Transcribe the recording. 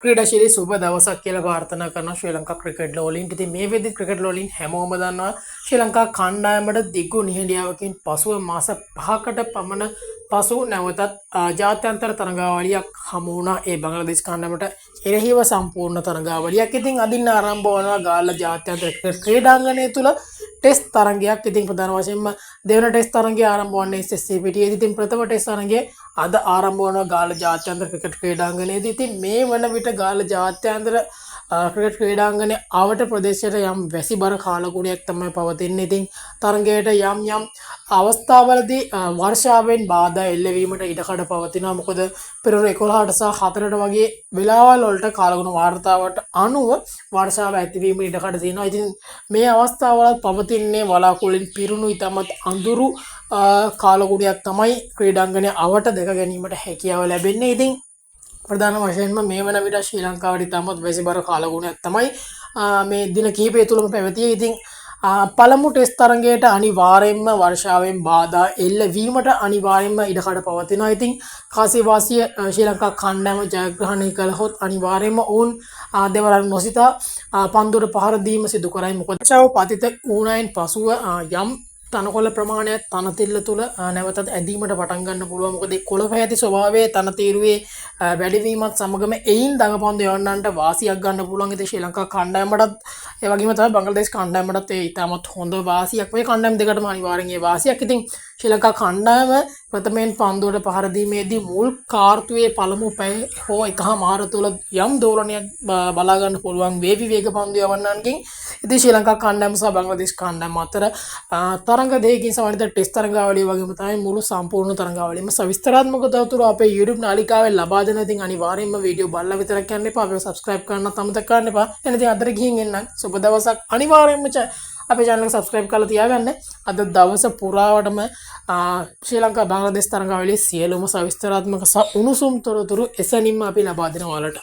ක්‍රීඩාශීලී සුබ දවසක් කියලා ප්‍රාර්ථනා කරනවා ශ්‍රී ලංකා ක්‍රිකට් වලින්. ඉතින් මේ වෙද්දි ක්‍රිකට් වලින් හැමෝම දන්නවා ශ්‍රී ලංකා කණ්ඩායමට දිගු නිහඬියාවකින් පසුව මාස 5කට පමණ පසු නැවතත් ජාත්‍යන්තර තරඟාවලියක් හමු වුණා. ඒ බංග්ලාදේශ කණ්ඩායමට එරෙහිව සම්පූර්ණ තරඟාවලියක්. ඉතින් අදින්න ආරම්භ වනවා ගාල්ල ජාත්‍යන්තර ක්‍රීඩාංගණය තුල ටෙස්ට් තරඟයක්. ඉතින් ප්‍රධාන වශයෙන්ම දෙවන ටෙස්ට් තරඟය ආරම්භ වන්නේ SSC පිටියේදී. ඉතින් ප්‍රථම ටෙස්ට් තරඟය අද ආරම්භ වනවා ගාල්ල ජාත්‍යන්තර ක්‍රිකට් ක්‍රීඩාංගණයේදී. ඉතින් මේ වන විට ගාල්ල ජාත්‍යන්තර ක්‍රිකට් ක්‍රීඩාංගණය ආවට ප්‍රදේශයට යම් වැසිබර කාලගුණයක් තමයි පවතින්නේ. ඉතින් තරඟයට යම් අවස්ථාවලදී වර්ෂාවෙන් බාධා එල්ලවීමට ඉඩකඩ පවතිනවා. මොකද පෙරවරු 11ට සහ 4ට වගේ වෙලාවල් වලට කාලගුණ වාර්තාවට අනුව වර්ෂාව ඇතිවීමට ඉඩකඩ තියෙනවා. ඉතින් මේ අවස්ථාවල පවතින්නේ වලාකුළුෙන් පිරුණු ඉතාමත් අඳුරු කාලගුණයක් තමයි ක්‍රීඩාංගණය අවට දැක ගැනීමට හැකියාව ලැබෙන්නේ. ඉතින් ප්‍රධාන වශයෙන්ම මේ වන විට ශ්‍රී ලංකාවට ඉතාමත් වැසිබර කාලගුණයක් තමයි මේ දින කිහිපය තුළම පැවතියේ. ඉතින් පළමු ටෙස්ට් තරඟයට අනිවාර්යයෙන්ම වර්ෂාවෙන් බාධා එල්ලවීමට අනිවාර්යයෙන්ම ඉඩකඩ පවතිනවා. ඉතින් කාසිවාසිය ශ්‍රී ලංකා කණ්ඩායම ජයග්‍රහණය කළහොත් අනිවාර්යයෙන්ම ඔවුන් දෙවරන් නොසිතා පන්දුවට පහර දීම සිදු කරයි. මොකද වර්ෂාව පතිත වුණායින් පසුව යම් තනකොළ ප්‍රමාණයක් තනතිල්ල තුළ නැවතත් ඇදීමට පටන් ගන්න පුළුවන්. මොකද ඒ කොළ පැහැති ස්වභාවයේ තනතිරුවේ වැඩිවීමත් සමගම එයින් දඟපන්දු යවන්නන්ට වාසියක් ගන්න පුළුවන්. ඉතින් ශ්‍රී ලංකා කණ්ඩායමටත් ඒ වගේම තමයි බංග්ලාදේශ කණ්ඩායමටත් ඒ ඉතාමත් හොඳ වාසියක්. මේ කණ්ඩායම් දෙකටම අනිවාර්යෙන් ඒ වාසියක්. ඉතින් ශ්‍රී ලංකා කණ්ඩායම ප්‍රථමයෙන් පන්දුවට පහර දීමේදී මුල් කාර්තුවේ පළමු පැය හෝ එකහමාර තුළ යම් දෝලනයක් බලා ගන්න පුළුවන් වේවි වේග පන්දු යවන්නන්ගෙන්. ඉතින් ශ්‍රී ලංකා කණ්ඩායම සහ බංග්ලාදේශ කණ්ඩායම අතර තරඟ දෙකකින් සමන්විත ටෙස්ට් තරඟාවලිය වගේම තමයි මුළු සම්පූර්ණ තරඟාවලියම සවිස්තරාත්මක තොරතුරු අපේ YouTube නාලිකාවේ ලබා දෙනවා. ඉතින් අනිවාර්යයෙන්ම වීඩියෝ බලලා විතරක් යන්න එපා. අපිව subscribe කරන්නත් අමතක කරන්න එපා. එහෙනම් ඉතින් අදට ගිහින් එන්න. සුබ දවසක්. අනිවාර්යයෙන්ම අපේ channel එක subscribe කරලා තියාගන්න. අද දවස පුරාවටම ශ්‍රී ලංකා බංග්ලාදේශ තරඟාවලියේ සියලුම සවිස්තරාත්මක සහ උණුසුම් තොරතුරු එසැනින්ම අපි ලබා දෙනවා ඔයාලට.